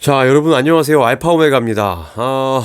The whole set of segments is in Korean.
자, 여러분 안녕하세요. 알파 오메가입니다.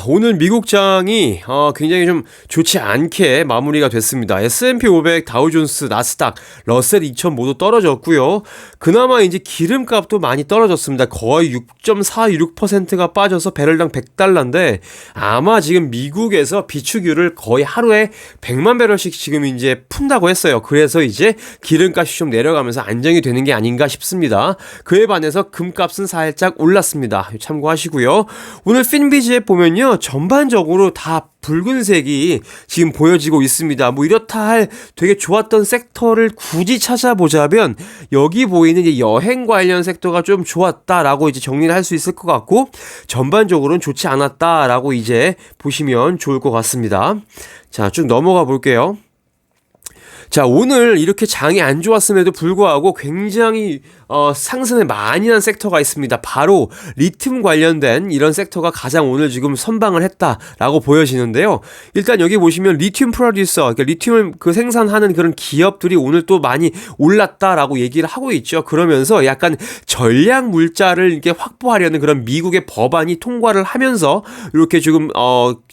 오늘 미국장이 굉장히 좀 좋지 않게 마무리가 됐습니다. S&P 500, 다우존스, 나스닥, 러셀 2000 모두 떨어졌고요. 그나마 이제 기름값도 많이 떨어졌습니다. 거의 6.46%가 빠져서 배럴당 100달러인데 아마 지금 미국에서 비축유를 거의 하루에 100만 배럴씩 지금 이제 푼다고 했어요. 그래서 이제 기름값이 좀 내려가면서 안정이 되는 게 아닌가 싶습니다. 그에 반해서 금값은 살짝 올랐습니다. 참고하시고요. 오늘 핀비즈에 보면요, 전반적으로 다 붉은색이 지금 보여지고 있습니다. 뭐 이렇다 할 되게 좋았던 섹터를 굳이 찾아보자면 여기 보이는 이제 여행 관련 섹터가 좀 좋았다라고 이제 정리를 할 수 있을 것 같고, 전반적으로는 좋지 않았다라고 이제 보시면 좋을 것 같습니다. 자, 쭉 넘어가 볼게요. 자, 오늘 이렇게 장이 안 좋았음에도 불구하고 굉장히 상승을 많이 한 섹터가 있습니다. 바로 리튬 관련된 이런 섹터가 가장 오늘 지금 선방을 했다라고 보여지는데요. 일단 여기 보시면 리튬 프로듀서, 그러니까 리튬을 생산하는 그런 기업들이 오늘 또 많이 올랐다라고 얘기를 하고 있죠. 그러면서 약간 전략 물자를 이렇게 확보하려는 그런 미국의 법안이 통과를 하면서 이렇게 지금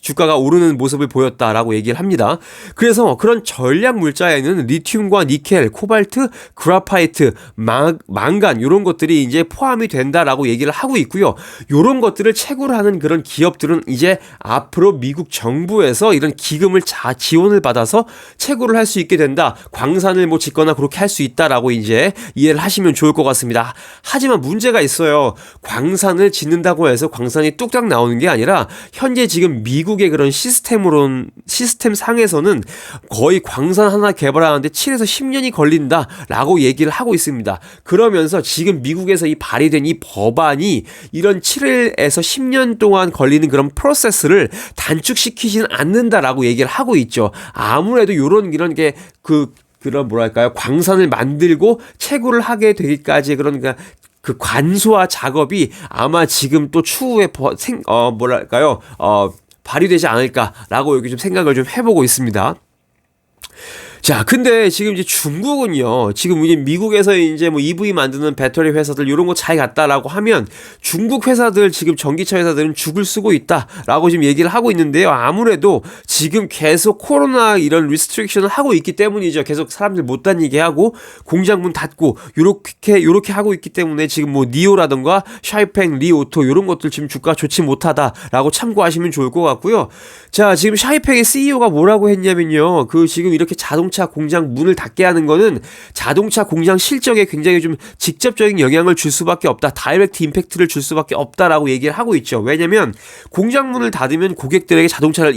주가가 오르는 모습을 보였다라고 얘기를 합니다. 그래서 그런 전략 물자에는 리튬과 니켈, 코발트, 그라파이트, 망간 이런 것들이 이제 포함이 된다라고 얘기를 하고 있고요. 이런 것들을 채굴 하는 그런 기업들은 이제 앞으로 미국 정부에서 이런 기금을 지원을 받아서 채굴을 할 수 있게 된다. 광산을 뭐 짓거나 그렇게 할 수 있다라고 이제 이해를 하시면 좋을 것 같습니다. 하지만 문제가 있어요. 광산을 짓는다고 해서 광산이 뚝딱 나오는 게 아니라 현재 지금 미국의 그런 시스템 상에서는 거의 광산 하나 개발하는데 7에서 10년이 걸린다라고 얘기를 하고 있습니다. 그러면서 지금 미국에서 이 발의된 이 법안이 이런 7에서 10년 동안 걸리는 그런 프로세스를 단축시키지는 않는다라고 얘기를 하고 있죠. 아무래도 이런 게 그런 뭐랄까요, 광산을 만들고 채굴을 하게 되기까지 그러니까 그 관소화 작업이 아마 지금 또 추후에 발휘되지 않을까라고 여기 좀 생각을 좀 해보고 있습니다. 자, 근데 지금 이제 중국은요, 지금 이제 미국에서 이제 뭐 EV 만드는 배터리 회사들 이런 거 잘 갔다라고 하면 중국 회사들 지금 전기차 회사들은 죽을 쓰고 있다라고 지금 얘기를 하고 있는데요. 아무래도 지금 계속 코로나 이런 리스트릭션을 하고 있기 때문이죠. 계속 사람들 못 다니게 하고 공장 문 닫고 요렇게 하고 있기 때문에 지금 뭐 니오라던가 샤이팽, 리오토 이런 것들 지금 주가 좋지 못하다라고 참고하시면 좋을 것 같고요. 자, 지금 샤이팽의 CEO가 뭐라고 했냐면요. 지금 이렇게 자동차 공장 문을 닫게 하는 거는 자동차 공장 실적에 굉장히 좀 직접적인 영향을 줄 수밖에 없다. 다이렉트 임팩트를 줄 수밖에 없다라고 얘기를 하고 있죠. 왜냐면 공장 문을 닫으면 고객들에게 자동차를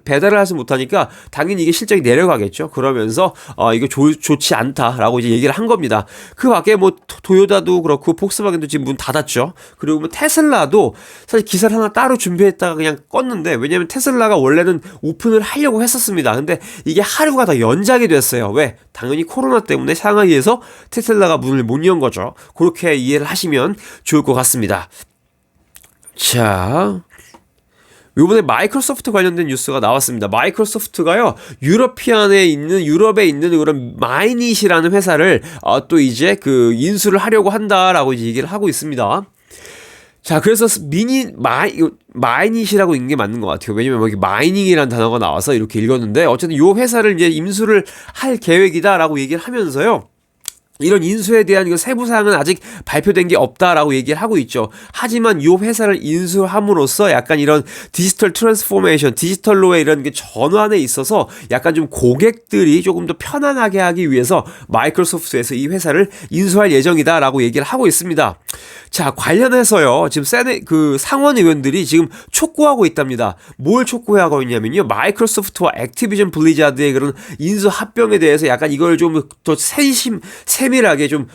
배달을 하지 못하니까 당연히 이게 실적이 내려가겠죠. 그러면서 이거 좋지 않다라고 이제 얘기를 한 겁니다. 그 밖에 뭐 도요타도 그렇고 폭스바겐도 지금 문 닫았죠. 그리고 뭐 테슬라도 사실 기사를 하나 따로 준비했다가 그냥 껐는데, 왜냐면 테슬라가 원래는 오픈을 하려고 했었습니다. 근데 이게 하루가 더 연장이 됐어요. 왜? 당연히 코로나 때문에 상하이에서 테슬라가 문을 못 연 거죠. 그렇게 이해를 하시면 좋을 것 같습니다. 자, 요번에 마이크로소프트 관련된 뉴스가 나왔습니다. 마이크로소프트가요, 유럽에 있는 그런 마이닛이라는 회사를 또 이제 인수를 하려고 한다라고 이제 얘기를 하고 있습니다. 자, 그래서 마이닛이라고 읽는 게 맞는 것 같아요. 왜냐면 여기 마이닝이라는 단어가 나와서 이렇게 읽었는데, 어쨌든 요 회사를 이제 인수를 할 계획이다라고 얘기를 하면서요, 이런 인수에 대한 세부 사항은 아직 발표된 게 없다라고 얘기를 하고 있죠. 하지만 이 회사를 인수함으로써 약간 이런 디지털 트랜스포메이션, 디지털로의 이런 게 전환에 있어서 약간 좀 고객들이 조금 더 편안하게 하기 위해서 마이크로소프트에서 이 회사를 인수할 예정이다라고 얘기를 하고 있습니다. 자, 관련해서요, 지금 상원 의원들이 지금 촉구하고 있답니다. 뭘 촉구하고 있냐면요, 마이크로소프트와 액티비전 블리자드의 그런 인수 합병에 대해서 약간 이걸 좀 더 세밀하게 좀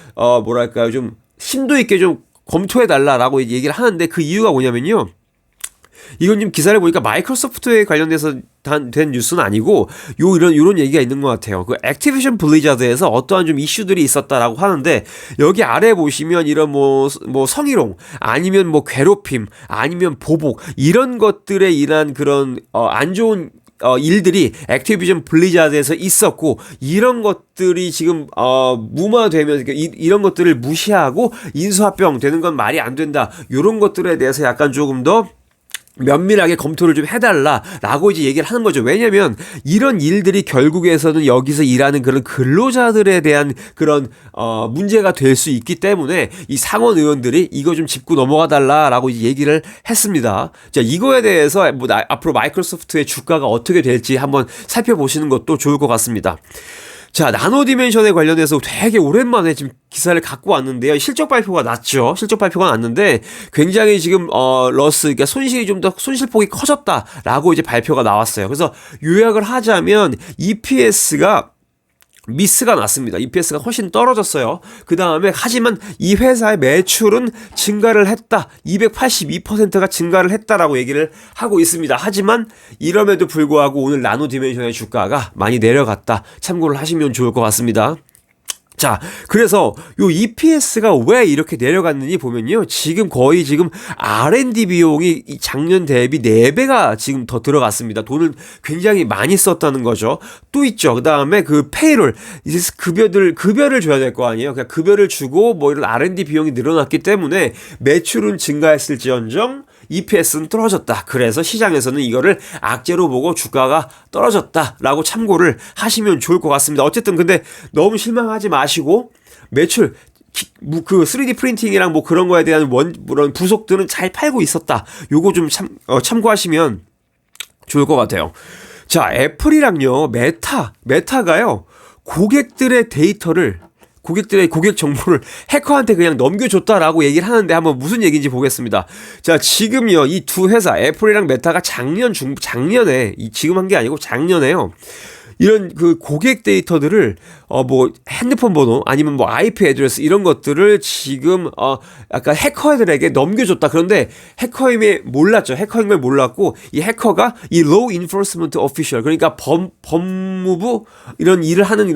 좀 심도 있게 좀 검토해달라라고 얘기를 하는데, 그 이유가 뭐냐면요, 이건 지금 기사를 보니까 마이크로소프트에 관련돼서 된 뉴스는 아니고 이런 얘기가 있는 것 같아요. 액티비전 블리자드에서 어떠한 좀 이슈들이 있었다라고 하는데, 여기 아래 보시면 이런 뭐 성희롱, 아니면 뭐 괴롭힘, 아니면 보복, 이런 것들에 인한 그런 안 좋은 일들이 액티비전 블리자드에서 있었고 이런 것들이 지금 무마되면 이런 것들을 무시하고 인수합병 되는 건 말이 안 된다. 이런 것들에 대해서 약간 조금 더 면밀하게 검토를 좀 해달라라고 이제 얘기를 하는 거죠. 왜냐면 이런 일들이 결국에서는 여기서 일하는 그런 근로자들에 대한 그런 문제가 될 수 있기 때문에 이 상원 의원들이 이거 좀 짚고 넘어가 달라라고 이제 얘기를 했습니다. 자, 이거에 대해서 뭐 앞으로 마이크로소프트의 주가가 어떻게 될지 한번 살펴보시는 것도 좋을 것 같습니다. 자, 나노 디멘션에 관련해서 되게 오랜만에 지금 기사를 갖고 왔는데요. 실적 발표가 났죠. 실적 발표가 났는데 굉장히 지금 그러니까 손실이 좀 더 손실폭이 커졌다라고 이제 발표가 나왔어요. 그래서 요약을 하자면 EPS가 미스가 났습니다. EPS가 훨씬 떨어졌어요. 그 다음에 하지만 이 회사의 매출은 증가를 했다. 282%가 증가를 했다라고 얘기를 하고 있습니다. 하지만 이럼에도 불구하고 오늘 나노 디멘션의 주가가 많이 내려갔다. 참고를 하시면 좋을 것 같습니다. 자, 그래서 요 EPS가 왜 이렇게 내려갔는지 보면요. 지금 거의 지금 R&D 비용이 작년 대비 4배가 지금 더 들어갔습니다. 돈을 굉장히 많이 썼다는 거죠. 또 있죠. 그 다음에 그 페이롤, 이제 급여를 줘야 될 거 아니에요. 그냥 급여를 주고 뭐 이런 R&D 비용이 늘어났기 때문에 매출은 증가했을지언정 EPS는 떨어졌다. 그래서 시장에서는 이거를 악재로 보고 주가가 떨어졌다라고 참고를 하시면 좋을 것 같습니다. 어쨌든 근데 너무 실망하지 마시고 매출 그 3D 프린팅이랑 뭐 그런 거에 대한 그런 부속들은 잘 팔고 있었다. 요거 좀 참고하시면 좋을 것 같아요. 자, 애플이랑요 메타가요 고객들의 고객 정보를 해커한테 그냥 넘겨줬다라고 얘기를 하는데 한번 무슨 얘기인지 보겠습니다. 자, 지금요, 이 두 회사, 애플이랑 메타가 작년에, 지금 한 게 아니고 작년에요. 이런 그 고객 데이터들을, 뭐, 핸드폰 번호, 아니면 뭐, IP 애드레스, 이런 것들을 지금, 약간 해커들에게 넘겨줬다. 그런데 해커임을 몰랐고, 이 해커가 이 Law Enforcement Official, 그러니까 법무부, 이런 일을 하는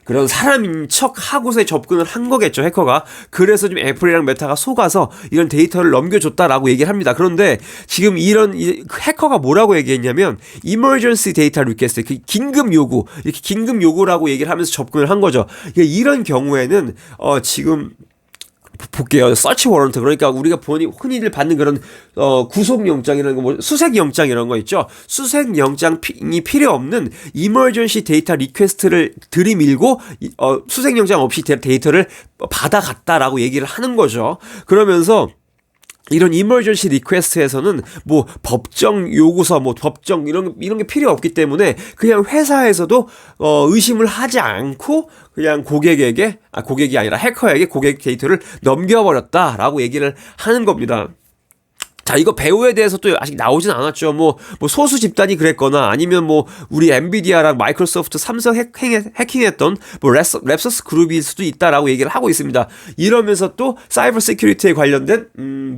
그런 사람인 척 하고서 접근을 한 거겠죠, 해커가. 그래서 지금 애플이랑 메타가 속아서 이런 데이터를 넘겨줬다라고 얘기를 합니다. 그런데 지금 해커가 뭐라고 얘기했냐면 emergency data request, 그 긴급 요구, 이렇게 긴급 요구라고 얘기를 하면서 접근을 한 거죠. 이런 경우에는 지금 볼게요. 서치 워런트, 그러니까 우리가 흔히들 받는 그런 구속영장이라는 거, 뭐 수색영장 이런 거 있죠. 수색영장이 필요 없는 이머전시 데이터 리퀘스트를 들이밀고 수색영장 없이 데이터를 받아갔다라고 얘기를 하는 거죠. 그러면서 이런 이머전시 리퀘스트에서는 뭐 법정 요구서, 뭐 법정 이런 게 필요 없기 때문에 그냥 회사에서도 의심을 하지 않고 그냥 고객이 아니라 해커에게 고객 데이터를 넘겨버렸다라고 얘기를 하는 겁니다. 자, 이거 배후에 대해서 또 아직 나오진 않았죠. 뭐 소수 집단이 그랬거나 아니면 뭐 우리 엔비디아랑 마이크로소프트, 삼성 해킹했던 뭐 랩서스 그룹일 수도 있다라고 얘기를 하고 있습니다. 이러면서 또 사이버 시큐리티에 관련된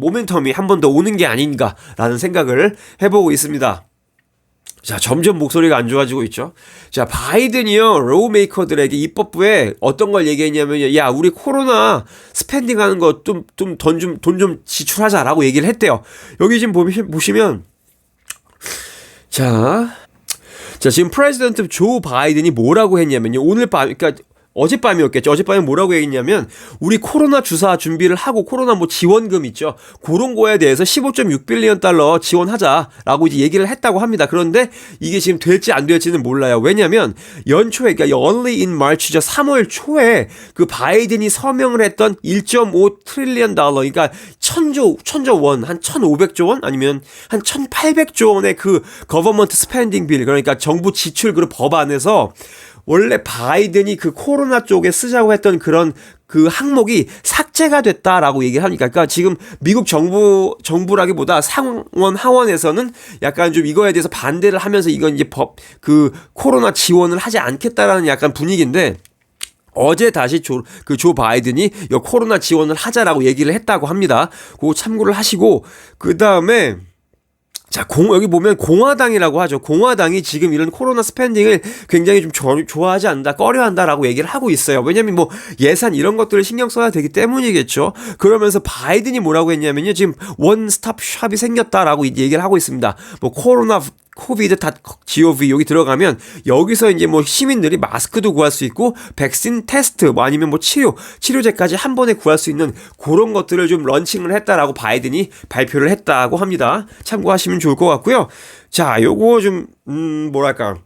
모멘텀이 한 번 더 오는 게 아닌가라는 생각을 해보고 있습니다. 자, 점점 목소리가 안 좋아지고 있죠. 자, 바이든이요, 로우메이커들에게 입법부에 어떤 걸 얘기했냐면요, 야, 우리 코로나 스펜딩 하는 거 돈 좀 지출하자라고 얘기를 했대요. 여기 지금 보시면, 자, 지금 프레지던트 조 바이든이 뭐라고 했냐면요, 그러니까 어젯밤이었겠죠. 어젯밤에 뭐라고 얘기했냐면 우리 코로나 주사 준비를 하고 코로나 뭐 지원금 있죠. 그런 거에 대해서 15.6 빌리언 달러 지원하자라고 이제 얘기를 했다고 합니다. 그런데 이게 지금 될지 안 될지는 몰라요. 왜냐면 연초에, 그러니까 early in March죠. 3월 초에 그 바이든이 서명을 했던 1.5 트릴리언 달러, 그러니까 천조 원, 한 1,500조 원 아니면 한 1,800조 원의 그 거버먼트 스펜딩 빌, 그러니까 정부 지출 그 법안에서 원래 바이든이 그 코로나 쪽에 쓰자고 했던 그런 그 항목이 삭제가 됐다라고 얘기를 하니까, 그러니까 지금 미국 정부라기보다 상원 하원에서는 약간 좀 이거에 대해서 반대를 하면서 이건 이제 그 코로나 지원을 하지 않겠다라는 약간 분위기인데, 어제 다시 조 바이든이 이 코로나 지원을 하자라고 얘기를 했다고 합니다. 그거 참고를 하시고, 그 다음에 자, 여기 보면 공화당이라고 하죠. 공화당이 지금 이런 코로나 스펜딩을 굉장히 좀 좋아하지 않는다, 꺼려한다라고 얘기를 하고 있어요. 왜냐면 뭐 예산 이런 것들을 신경 써야 되기 때문이겠죠. 그러면서 바이든이 뭐라고 했냐면요, 지금 원스톱 샵이 생겼다라고 얘기를 하고 있습니다. 뭐 코로나 covid.gov 여기 들어가면 여기서 이제 뭐 시민들이 마스크도 구할 수 있고 백신 테스트 뭐 아니면 뭐 치료제까지 한 번에 구할 수 있는 그런 것들을 좀 런칭을 했다라고 바이든이 발표를 했다고 합니다. 참고하시면 좋을 것 같고요. 자, 요거 좀 뭐랄까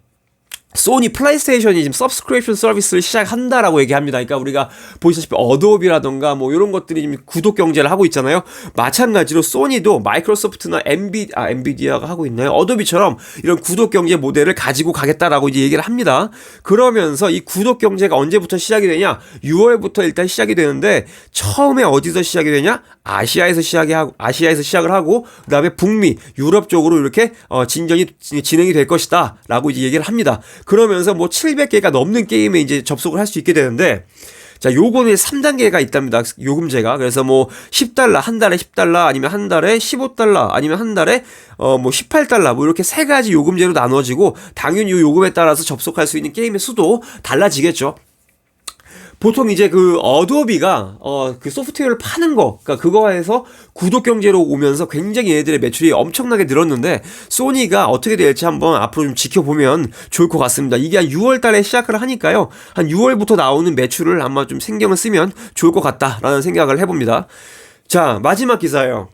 소니 플레이스테이션이 지금 서브스크립션 서비스를 시작한다라고 얘기합니다. 그러니까 우리가 보시다시피 어도비라던가 뭐 이런 것들이 지금 구독 경제를 하고 있잖아요. 마찬가지로 소니도 마이크로소프트나 엔비디아가 하고 있나요? 어도비처럼 이런 구독 경제 모델을 가지고 가겠다라고 이제 얘기를 합니다. 그러면서 이 구독 경제가 언제부터 시작이 되냐? 6월부터 일단 시작이 되는데 처음에 어디서 시작이 되냐? 아시아에서 시작을 하고 그다음에 북미, 유럽 쪽으로 이렇게 진행이 될 것이다라고 이제 얘기를 합니다. 그러면서 뭐 700개가 넘는 게임에 이제 접속을 할 수 있게 되는데 자, 요거는 3단계가 있답니다. 요금제가. 그래서 뭐 10달러, 한 달에 10달러 아니면 한 달에 15달러 아니면 한 달에 뭐 18달러 뭐 이렇게 세 가지 요금제로 나눠지고 당연히 요 요금에 따라서 접속할 수 있는 게임의 수도 달라지겠죠. 보통 이제 그 어도비가 그 소프트웨어를 파는 거, 그러니까 그거에서 구독 경제로 오면서 굉장히 얘네들의 매출이 엄청나게 늘었는데 소니가 어떻게 될지 한번 앞으로 좀 지켜보면 좋을 것 같습니다. 이게 한 6월 달에 시작을 하니까요. 한 6월부터 나오는 매출을 아마 좀 신경을 쓰면 좋을 것 같다라는 생각을 해봅니다. 자, 마지막 기사예요.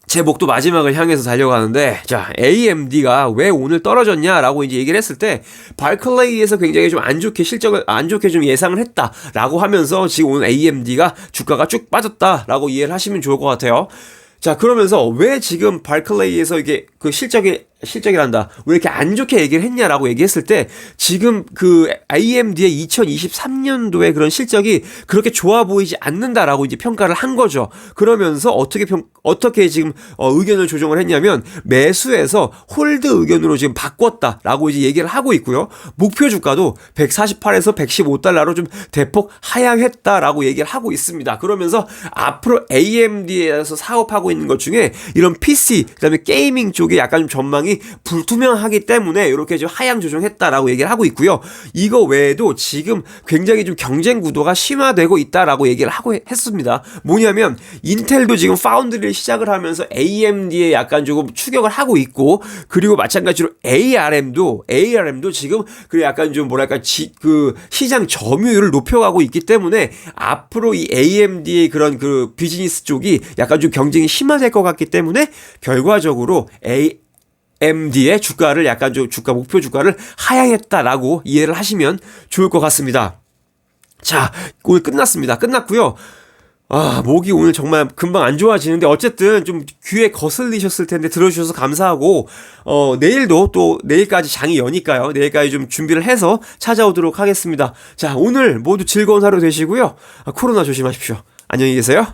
제 목도 마지막을 향해서 달려가는데, 자, AMD가 왜 오늘 떨어졌냐라고 이제 얘기를 했을 때, 발클레이에서 굉장히 좀 안 좋게 좀 예상을 했다라고 하면서 지금 오늘 AMD가 주가가 쭉 빠졌다라고 이해를 하시면 좋을 것 같아요. 자, 그러면서 왜 지금 발클레이에서 이게 그 실적이란다. 왜 이렇게 안 좋게 얘기를 했냐라고 얘기했을 때 지금 그 AMD의 2023년도에 그런 실적이 그렇게 좋아 보이지 않는다라고 이제 평가를 한 거죠. 그러면서 어떻게 지금 의견을 조정을 했냐면 매수에서 홀드 의견으로 지금 바꿨다라고 이제 얘기를 하고 있고요. 목표 주가도 148에서 115달러로 좀 대폭 하향했다라고 얘기를 하고 있습니다. 그러면서 앞으로 AMD에서 사업하고 있는 것 중에 이런 PC 그다음에 게이밍 쪽에 약간 좀 전망이 불투명하기 때문에 이렇게 좀 하향 조정했다라고 얘기를 하고 있고요. 이거 외에도 지금 굉장히 좀 경쟁 구도가 심화되고 있다라고 얘기를 했습니다. 뭐냐면 인텔도 지금 파운드리를 시작을 하면서 AMD에 약간 조금 추격을 하고 있고 그리고 마찬가지로 ARM도 지금 그 약간 좀 뭐랄까 그 시장 점유율을 높여가고 있기 때문에 앞으로 이 AMD의 그런 그 비즈니스 쪽이 약간 좀 경쟁이 심화될 것 같기 때문에 결과적으로 AMD의 주가를 약간 좀 목표 주가를 하향했다라고 이해를 하시면 좋을 것 같습니다. 자, 오늘 끝났고요. 목이 오늘 정말 금방 안 좋아지는데 어쨌든 좀 귀에 거슬리셨을 텐데 들어주셔서 감사하고 내일까지 장이 여니까요. 내일까지 좀 준비를 해서 찾아오도록 하겠습니다. 자, 오늘 모두 즐거운 하루 되시고요. 코로나 조심하십시오. 안녕히 계세요.